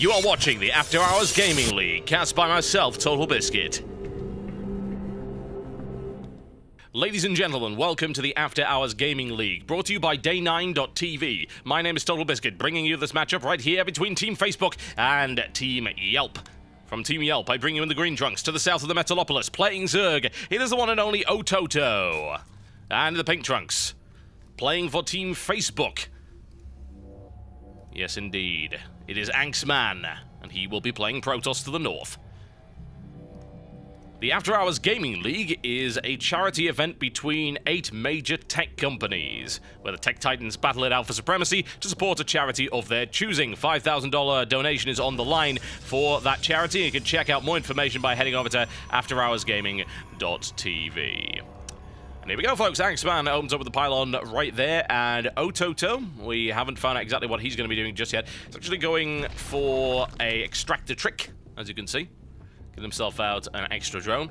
You are watching the After Hours Gaming League, cast by myself, Totalbiscuit. Ladies and gentlemen, welcome to the After Hours Gaming League, brought to you by Day9.tv. My name is Totalbiscuit, bringing you this matchup right here between Team Facebook and Team Yelp. From Team Yelp, I bring you in the green trunks to the south of the Metalopolis, playing Zerg. It is the one and only Ototo. And the pink trunks, playing for Team Facebook. Yes, indeed. It is Anxman, and he will be playing Protoss to the north. The After Hours Gaming League is a charity event between 8 major tech companies, where the tech titans battle it out for supremacy to support a charity of their choosing. $5,000 donation is on the line for that charity. You can check out more information by heading over to afterhoursgaming.tv. And here we go, folks. Anxman opens up with the pylon right there, and Ototo, we haven't found out exactly what he's going to be doing just yet. He's actually going for a extractor trick, as you can see. Get himself out an extra drone.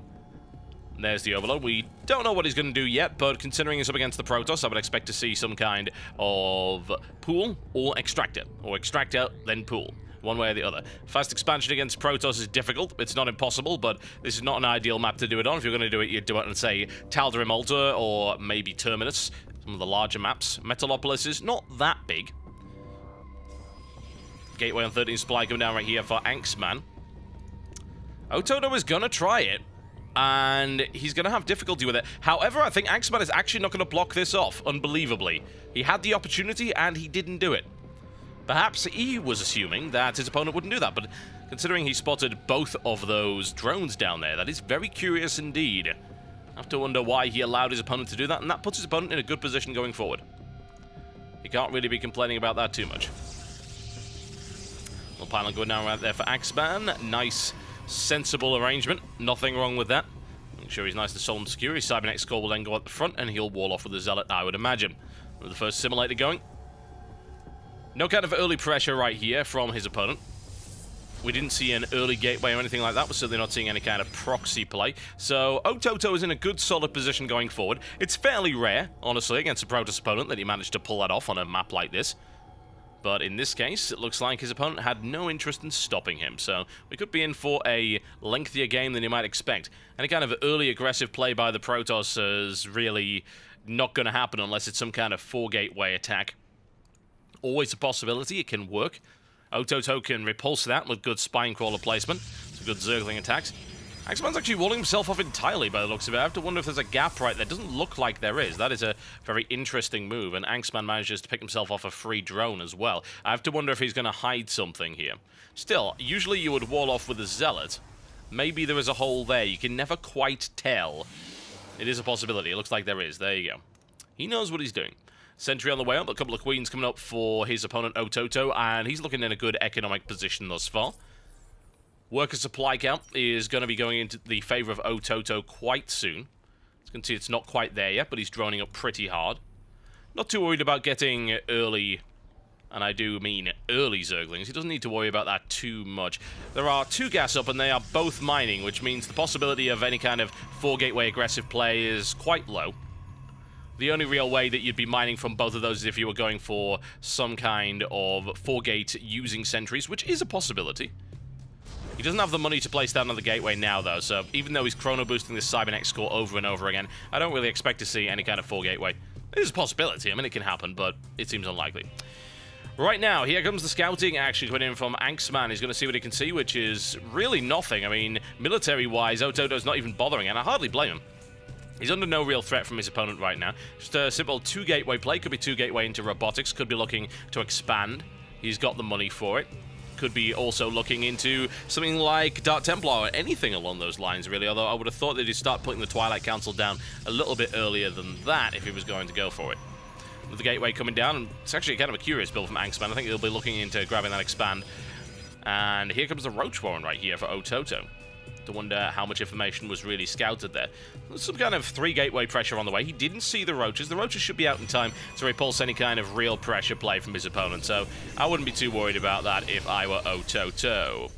And there's the Overlord. We don't know what he's going to do yet, but considering he's up against the Protoss, I would expect to see some kind of pool or extractor then pool. One way or the other. Fast expansion against Protoss is difficult. It's not impossible, but this is not an ideal map to do it on. If you're going to do it, you'd do it on, say, Tal'Darim Altar or maybe Terminus, some of the larger maps. Metalopolis is not that big. Gateway on 13 supply coming down right here for Anxman. Ototo is going to try it, and he's going to have difficulty with it. However, I think Anxman is actually not going to block this off, unbelievably. He had the opportunity, and he didn't do it. Perhaps he was assuming that his opponent wouldn't do that, but considering he spotted both of those drones down there, that is very curious indeed. I have to wonder why he allowed his opponent to do that, and that puts his opponent in a good position going forward. He can't really be complaining about that too much. Little pylon going down right there for Anxman. Nice, sensible arrangement. Nothing wrong with that. Make sure he's nice and solid and secure. His Cybernetic Skull will then go at the front, and he'll wall off with the Zealot, I would imagine. With the first simulator going. No kind of early pressure right here from his opponent. We didn't see an early gateway or anything like that. We're certainly not seeing any kind of proxy play. So Ototo is in a good, solid position going forward. It's fairly rare, honestly, against a Protoss opponent that he managed to pull that off on a map like this. But in this case, it looks like his opponent had no interest in stopping him. So we could be in for a lengthier game than you might expect. Any kind of early aggressive play by the Protoss is really not going to happen unless it's some kind of 4-gateway attack. Always a possibility, it can work. Ototo can repulse that with good spine crawler placement, some good Zergling attacks. Anxman's actually walling himself off entirely by the looks of it. I have to wonder if there's a gap right there. Doesn't look like there is. That is a very interesting move, and Anxman manages to pick himself off a free drone as well. I have to wonder if he's going to hide something here. Still, usually you would wall off with a Zealot. Maybe there is a hole there. You can never quite tell. It is a possibility. It looks like there is. There you go. He knows what he's doing. Sentry on the way up, a couple of queens coming up for his opponent Ototo, and he's looking in a good economic position thus far. Worker supply count is going to be going into the favor of Ototo quite soon. As you can see, it's not quite there yet, but he's droning up pretty hard. Not too worried about getting early, and I do mean early Zerglings. He doesn't need to worry about that too much. There are 2 gas up, and they are both mining, which means the possibility of any kind of 4-gateway aggressive play is quite low. The only real way that you'd be mining from both of those is if you were going for some kind of 4-gate using sentries, which is a possibility. He doesn't have the money to place down on the gateway now, though, so even though he's chrono boosting this Cybernetic score over and over again, I don't really expect to see any kind of 4-gateway. It is a possibility. I mean, it can happen, but it seems unlikely. Right now, here comes the scouting action coming in from Anxman. He's going to see what he can see, which is really nothing. I mean, military-wise, Ototo's not even bothering, and I hardly blame him. He's under no real threat from his opponent right now. Just a simple 2-gateway play. Could be 2-gateway into robotics. Could be looking to expand. He's got the money for it. Could be also looking into something like Dark Templar or anything along those lines, really. Although I would have thought that he'd start putting the Twilight Council down a little bit earlier than that if he was going to go for it. With the gateway coming down, and it's actually kind of a curious build from Anxman. I think he'll be looking into grabbing that expand. And here comes the Roach Warren right here for Ototo. To wonder how much information was really scouted there. There's some kind of 3-gateway pressure on the way. He didn't see the Roaches. The Roaches should be out in time to repulse any kind of real pressure play from his opponent, so I wouldn't be too worried about that if I were Ototo.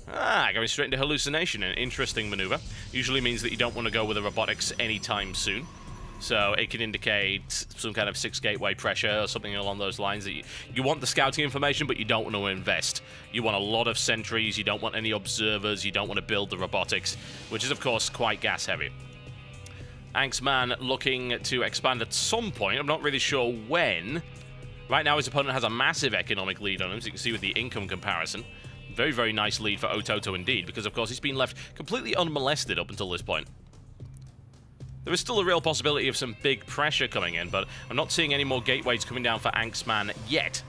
Going straight into Hallucination, an interesting maneuver. Usually means that you don't want to go with the robotics anytime soon. So it can indicate some kind of 6 gateway pressure or something along those lines. That you want the scouting information, but you don't want to invest. You want a lot of sentries, you don't want any observers, you don't want to build the robotics, which is, of course, quite gas-heavy. Anxman looking to expand at some point. I'm not really sure when. Right now, his opponent has a massive economic lead on him, as you can see with the income comparison. Very, very nice lead for Ototo indeed, because, of course, he's been left completely unmolested up until this point. There is still a real possibility of some big pressure coming in, but I'm not seeing any more gateways coming down for Anxman yet.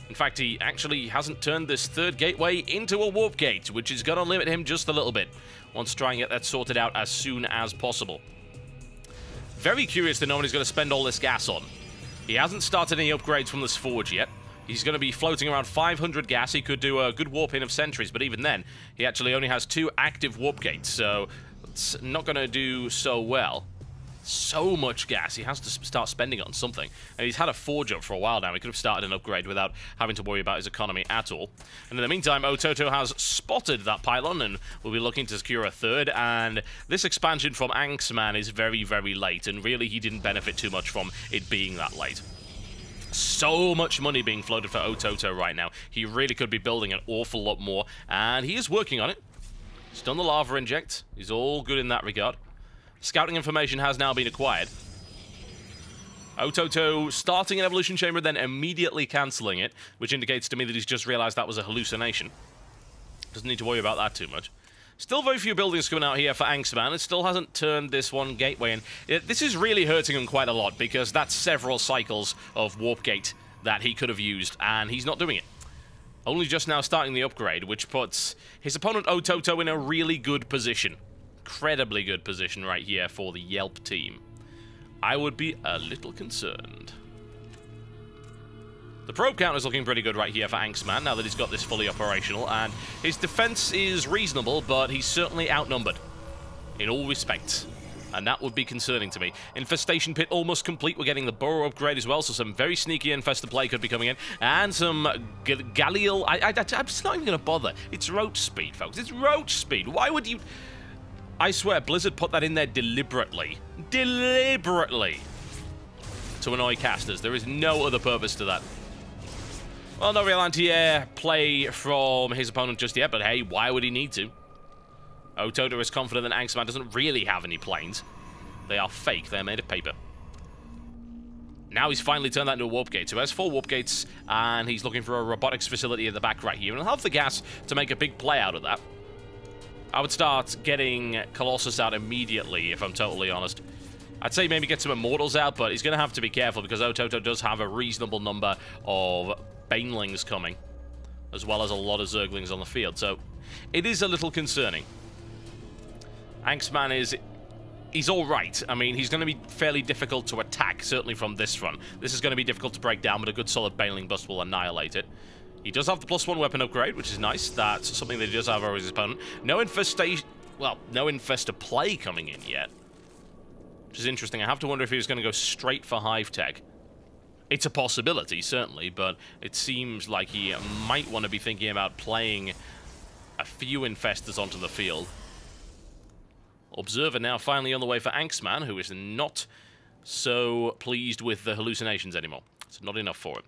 In fact, he actually hasn't turned this 3rd gateway into a warp gate, which is going to limit him just a little bit. Wants to try and get that sorted out as soon as possible. Very curious to know what he's going to spend all this gas on. He hasn't started any upgrades from this forge yet. He's going to be floating around 500 gas. He could do a good warp in of sentries, but even then, he actually only has 2 active warp gates, so it's not going to do so well. So much gas. He has to start spending it on something. And he's had a forge up for a while now. He could have started an upgrade without having to worry about his economy at all. And in the meantime, Ototo has spotted that pylon and will be looking to secure a 3rd. And this expansion from Anxman is very, very late. And really, he didn't benefit too much from it being that late. So much money being floated for Ototo right now. He really could be building an awful lot more. And he is working on it. He's done the lava inject. He's all good in that regard. Scouting information has now been acquired. Ototo starting an evolution chamber, then immediately cancelling it, which indicates to me that he's just realised that was a hallucination. Doesn't need to worry about that too much. Still very few buildings coming out here for Anxman. It still hasn't turned this one gateway in. This is really hurting him quite a lot, because that's several cycles of warp gate that he could have used, and he's not doing it. Only just now starting the upgrade, which puts his opponent Ototo in a really good position. Incredibly good position right here for the Yelp team. I would be a little concerned. The probe count is looking pretty good right here for Anxman now that he's got this fully operational, and his defense is reasonable, but he's certainly outnumbered in all respects, and that would be concerning to me. Infestation pit almost complete. We're getting the burrow upgrade as well, so some very sneaky infestor play could be coming in, and some Galil. I'm just not even going to bother. It's roach speed, folks. It's roach speed. Why would you? I swear, Blizzard put that in there deliberately. Deliberately! To annoy casters. There is no other purpose to that. Well, no real anti-air play from his opponent just yet, but hey, why would he need to? Ototo is confident that Anxman doesn't really have any planes. They are fake. They're made of paper. Now he's finally turned that into a warp gate. So he has 4 warp gates, and he's looking for a robotics facility at the back right here. And he'll have the gas to make a big play out of that. I would start getting Colossus out immediately, if I'm totally honest. I'd say maybe get some Immortals out, but he's going to have to be careful because Ototo does have a reasonable number of Banelings coming, as well as a lot of Zerglings on the field, so it is a little concerning. Anxman is... he's alright. I mean, he's going to be fairly difficult to attack, certainly from this front. This is going to be difficult to break down, but a good solid Baneling bust will annihilate it. He does have the +1 weapon upgrade, which is nice. That's something that he does have over his opponent. No infestation... well, no infestor play coming in yet, which is interesting. I have to wonder if he was going to go straight for Hive Tech. It's a possibility, certainly, but it seems like he might want to be thinking about playing a few infestors onto the field. Observer now finally on the way for Anxman, who is not so pleased with the hallucinations anymore. It's not enough for him.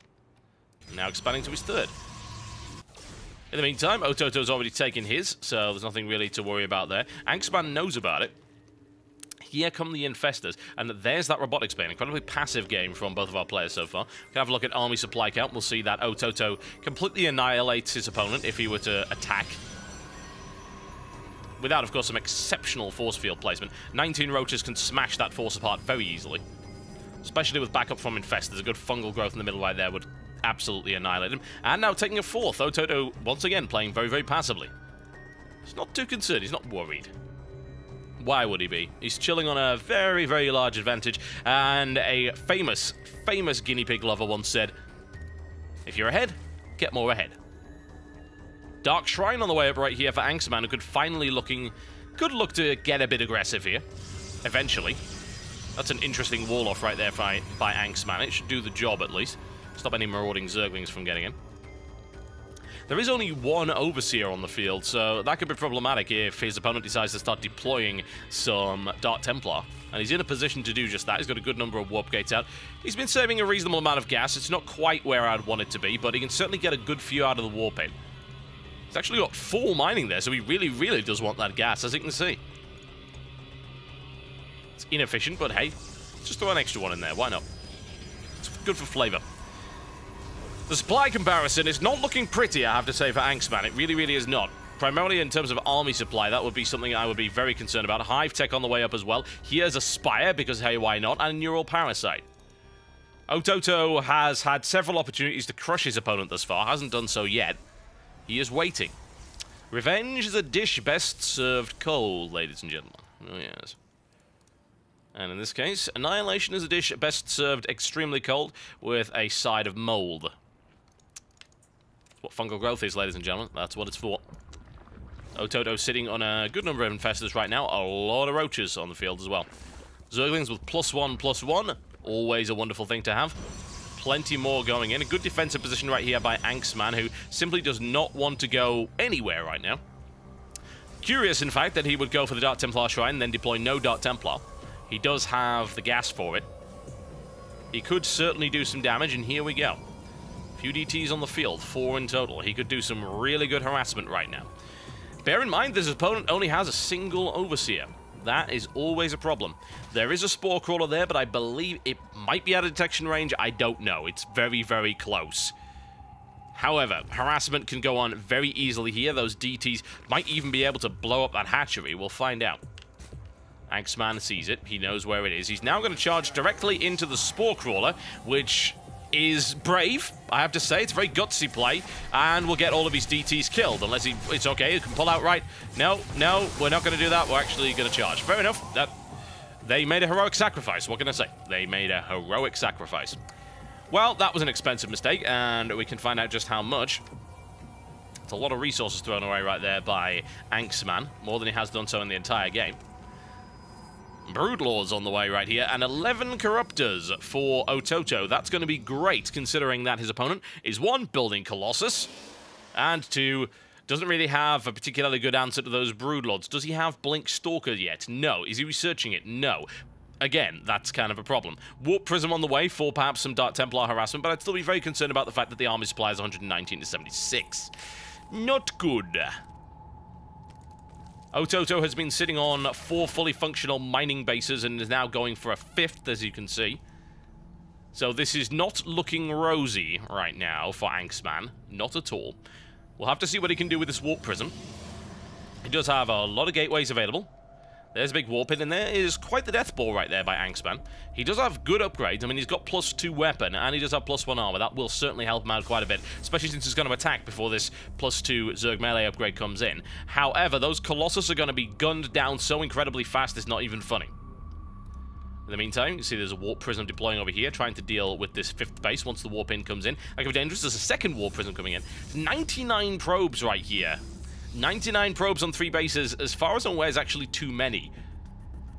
Now expanding to his 3rd. In the meantime, Ototo's already taken his, so there's nothing really to worry about there. Anxman knows about it. Here come the infestors, and there's that robotics bane. Incredibly passive game from both of our players so far. We can have a look at army supply count. We'll see that Ototo completely annihilates his opponent if he were to attack. Without, of course, some exceptional force field placement. 19 roaches can smash that force apart very easily. Especially with backup from infestors. A good fungal growth in the middle right there would absolutely annihilate him. And now taking a 4th. Ototo, once again, playing very, very passively. He's not too concerned. He's not worried. Why would he be? He's chilling on a very, very large advantage. And a famous, famous guinea pig lover once said, if you're ahead, get more ahead. Dark Shrine on the way up right here for Anxman, who could look to get a bit aggressive here. Eventually. That's an interesting wall-off right there by Anxman. It should do the job, at least. Stop any marauding Zerglings from getting in. There is only 1 Overseer on the field, so that could be problematic if his opponent decides to start deploying some Dark Templar. And he's in a position to do just that. He's got a good number of warp gates out. He's been saving a reasonable amount of gas. It's not quite where I'd want it to be, but he can certainly get a good few out of the warp in. He's actually got full mining there, so he really, really does want that gas, as you can see. It's inefficient, but hey, just throw an extra one in there. Why not? It's good for flavor. The supply comparison is not looking pretty, I have to say, for Angstman. It really, really is not. Primarily in terms of army supply, that would be something I would be very concerned about. Hive Tech on the way up as well. Here's a Spire, because hey, why not? And Neural Parasite. Ototo has had several opportunities to crush his opponent thus far. Hasn't done so yet. He is waiting. Revenge is a dish best served cold, ladies and gentlemen. Oh, yes. And in this case, Annihilation is a dish best served extremely cold with a side of mold. That's what fungal growth is, ladies and gentlemen. That's what it's for. Ototo sitting on a good number of infestors right now. A lot of roaches on the field as well. Zerglings with +1/+1. Always a wonderful thing to have. Plenty more going in. A good defensive position right here by Angstman, who simply does not want to go anywhere right now. Curious, in fact, that he would go for the Dark Templar Shrine and then deploy no Dark Templar. He does have the gas for it. He could certainly do some damage, and here we go. A few DTs on the field, 4 in total. He could do some really good harassment right now. Bear in mind, this opponent only has a single Overseer. That is always a problem. There is a Spore Crawler there, but I believe it might be out of detection range. I don't know. It's very, very close. However, harassment can go on very easily here. Those DTs might even be able to blow up that hatchery. We'll find out. Angstman sees it. He knows where it is. He's now going to charge directly into the Spore Crawler, which is brave, I have to say. It's a very gutsy play, and we'll get all of his DTs killed, unless it's okay, he can pull out right. No, we're not going to do that. We're actually going to charge. Fair enough. They made a heroic sacrifice. What can I say? They made a heroic sacrifice. Well, that was an expensive mistake, and we can find out just how much. It's a lot of resources thrown away right there by Angstman, more than he has done so in the entire game. Broodlords on the way right here, and 11 Corruptors for Ototo. That's going to be great, considering that his opponent is 1, building Colossus, and 2, doesn't really have a particularly good answer to those Broodlords. Does he have Blink Stalker yet? No. Is he researching it? No. Again, that's kind of a problem. Warp Prism on the way for perhaps some Dark Templar harassment, but I'd still be very concerned about the fact that the army supply is 119 to 76. Not good. Ototo has been sitting on 4 fully functional mining bases and is now going for a 5th, as you can see. So this is not looking rosy right now for Angstman. Not at all. We'll have to see what he can do with this Warp Prism. He does have a lot of gateways available. There's a big warp in, and there is quite the death ball right there by Angstman. He does have good upgrades. I mean, he's got +2 weapon, and he does have +1 armor. That will certainly help him out quite a bit, especially since he's going to attack before this +2 Zerg melee upgrade comes in. However, those Colossus are going to be gunned down so incredibly fast, it's not even funny. In the meantime, you can see there's a Warp Prism deploying over here, trying to deal with this 5th base once the Warp in comes in. That could be dangerous. There's a 2nd Warp Prism coming in. 99 probes right here. 99 probes on 3 bases, as far as I'm aware, is actually too many.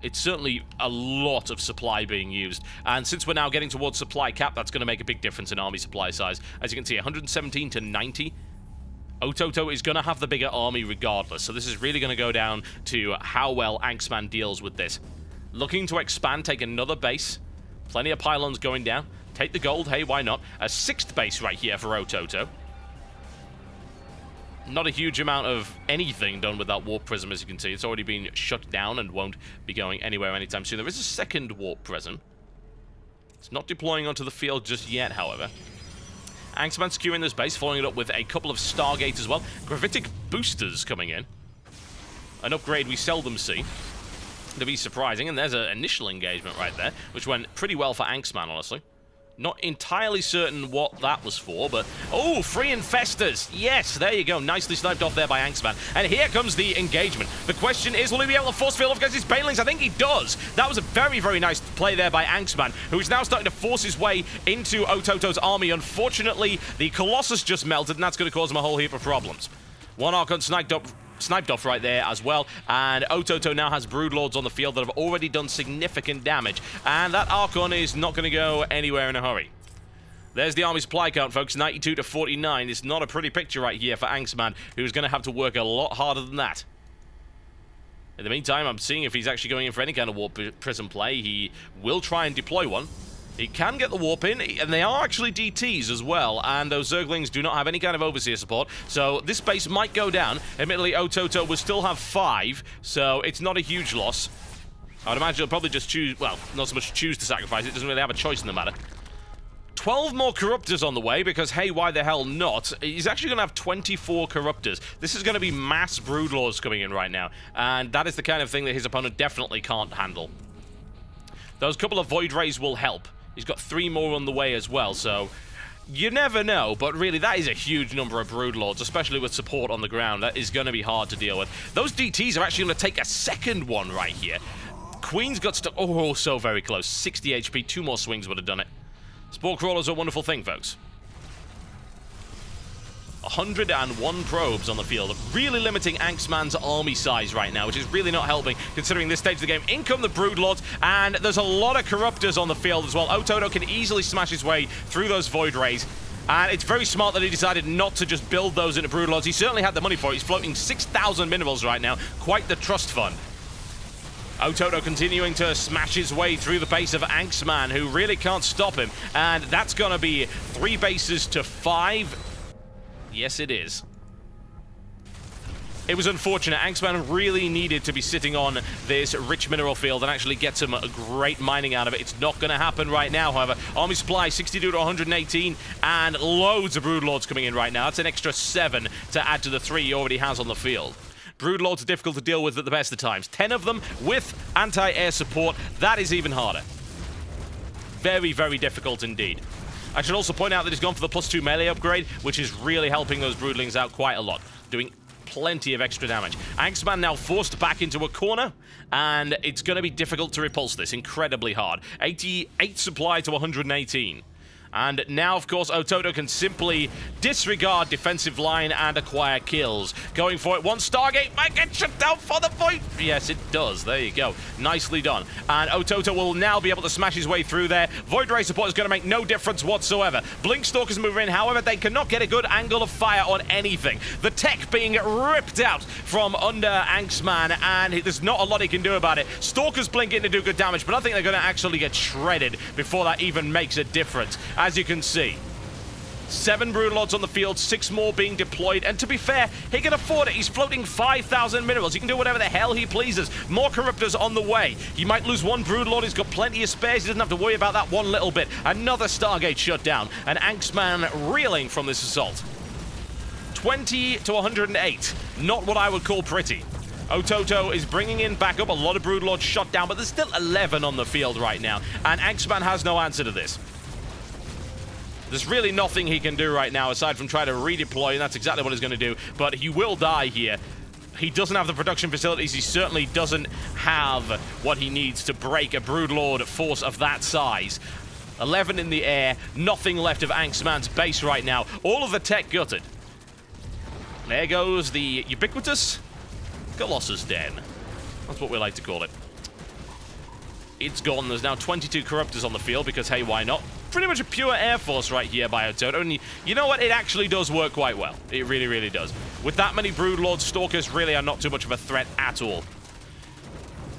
It's certainly a lot of supply being used, and since we're now getting towards supply cap, that's going to make a big difference in army supply size. As you can see, 117 to 90. Ototo is going to have the bigger army regardless, so this is really going to go down to how well Angstman deals with this. Looking to expand, take another base. Plenty of pylons going down. Take the gold, hey, why not? A 6th base right here for Ototo. Not a huge amount of anything done with that Warp Prism, as you can see. It's already been shut down and won't be going anywhere anytime soon. There is a 2nd Warp Prism. It's not deploying onto the field just yet, however. Angstman securing this base, following it up with a couple of Stargates as well. Gravitic Boosters coming in. An upgrade we seldom see. To be surprising, and there's an initial engagement right there, which went pretty well for Angstman, honestly. Not entirely certain what that was for, but... Oh, 3 Infestors! Yes, there you go. Nicely sniped off there by Angstman. And here comes the engagement. The question is, will he be able to force field off against his Banelings? I think he does. That was a very, very nice play there by Angstman, who is now starting to force his way into Ototo's army. Unfortunately, the Colossus just melted, and that's going to cause him a whole heap of problems. One Archon sniped off right there as well, and Ototo now has Broodlords on the field that have already done significant damage, and that Archon is not going to go anywhere in a hurry. There's the army supply count, folks, 92 to 49. It's not a pretty picture right here for Angstman, who's going to have to work a lot harder than that. In the meantime, I'm seeing if he's actually going in for any kind of warp prism play. He will try and deploy one. He can get the warp in, and they are actually DTs as well, and those Zerglings do not have any kind of overseer support, so this base might go down. Admittedly, Ototo will still have 5, so it's not a huge loss. I would imagine he'll probably just choose, well, not so much choose to sacrifice it, doesn't really have a choice in the matter. 12 more Corruptors on the way, because hey, why the hell not? He's actually going to have 24 Corruptors. This is going to be mass Broodlords coming in right now, and that is the kind of thing that his opponent definitely can't handle. Those couple of Void Rays will help. He's got 3 more on the way as well, so you never know, but really, that is a huge number of Broodlords, especially with support on the ground. That is going to be hard to deal with. Those DTs are actually going to take a second one right here. Queen's got stuck. Oh, so very close. 60 HP. 2 more swings would have done it. Spore Crawler's a wonderful thing, folks. 101 probes on the field, really limiting Anxman's army size right now, which is really not helping considering this stage of the game. In come the Broodlords, and there's a lot of Corruptors on the field as well. Ototo can easily smash his way through those Void Rays, and it's very smart that he decided not to just build those into Broodlords. He certainly had the money for it. He's floating 6,000 minerals right now. Quite the trust fund. Ototo continuing to smash his way through the base of Anxman, who really can't stop him, and that's going to be 3 bases to 5. Yes, it is. It was unfortunate. Anxman really needed to be sitting on this rich mineral field and actually get some great mining out of it. It's not going to happen right now, however. Army supply, 62 to 118, and loads of Broodlords coming in right now. That's an extra 7 to add to the 3 he already has on the field. Broodlords are difficult to deal with at the best of times. 10 of them with anti-air support. That is even harder. Very, very difficult indeed. I should also point out that he's gone for the +2 melee upgrade, which is really helping those Broodlings out quite a lot, doing plenty of extra damage. Anxman now forced back into a corner, and it's going to be difficult to repulse this. Incredibly hard. 88 supply to 118. And now, of course, Ototo can simply disregard defensive line and acquire kills. Going for it. One Stargate might get shut down for the Void. Yes, it does. There you go. Nicely done. And Ototo will now be able to smash his way through there. Void Ray support is going to make no difference whatsoever. Blink Stalkers move in. However, they cannot get a good angle of fire on anything. The tech being ripped out from under Anxman, and there's not a lot he can do about it. Stalkers blink in to do good damage, but I think they're going to actually get shredded before that even makes a difference. As you can see, 7 Broodlords on the field, 6 more being deployed, and to be fair, he can afford it. He's floating 5,000 minerals. He can do whatever the hell he pleases. More Corruptors on the way. He might lose 1 Broodlord. He's got plenty of spares. He doesn't have to worry about that one little bit. Another Stargate shut down, and Anxman reeling from this assault. 20 to 108. Not what I would call pretty. Ototo is bringing in backup. A lot of Broodlords shot down, but there's still 11 on the field right now, and Anxman has no answer to this. There's really nothing he can do right now aside from try to redeploy, and that's exactly what he's going to do. But he will die here. He doesn't have the production facilities. He certainly doesn't have what he needs to break a Broodlord force of that size. 11 in the air. Nothing left of Anxman's base right now. All of the tech gutted. There goes the ubiquitous Colossus Den. That's what we like to call it. It's gone. There's now 22 Corruptors on the field because, hey, why not? Pretty much a pure Air Force right here by Ototo, and you know what? It actually does work quite well. It really, really does. With that many Broodlords, Stalkers really are not too much of a threat at all.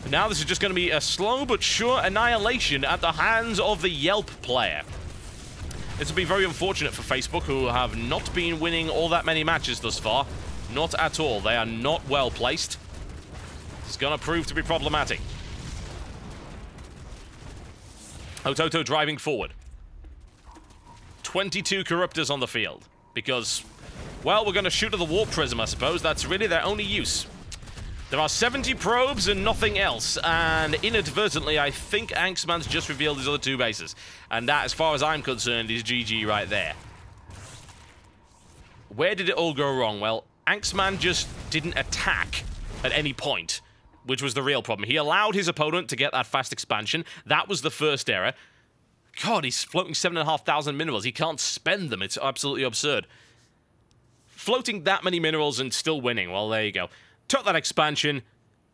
And now this is just going to be a slow but sure annihilation at the hands of the Yelp player. This will be very unfortunate for Facebook, who have not been winning all that many matches thus far. Not at all. They are not well placed. It's going to prove to be problematic. Ototo driving forward. 22 Corruptors on the field. Because, well, we're going to shoot at the Warp Prism, I suppose. That's really their only use. There are 70 probes and nothing else. And inadvertently, I think Anxman's just revealed his other 2 bases. And that, as far as I'm concerned, is GG right there. Where did it all go wrong? Well, Anxman just didn't attack at any point, which was the real problem. He allowed his opponent to get that fast expansion. That was the first error. God, he's floating 7,500 minerals. He can't spend them. It's absolutely absurd. Floating that many minerals and still winning. Well, there you go. Took that expansion,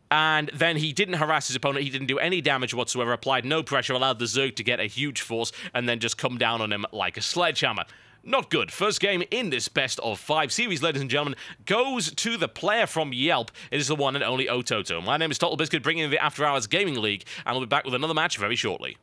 and then he didn't harass his opponent. He didn't do any damage whatsoever. Applied no pressure. Allowed the Zerg to get a huge force, and then just come down on him like a sledgehammer. Not good. First game in this best of 5 series, ladies and gentlemen, goes to the player from Yelp. It is the one and only Ototo. My name is Totalbiscuit, bringing in the After Hours Gaming League, and we'll be back with another match very shortly.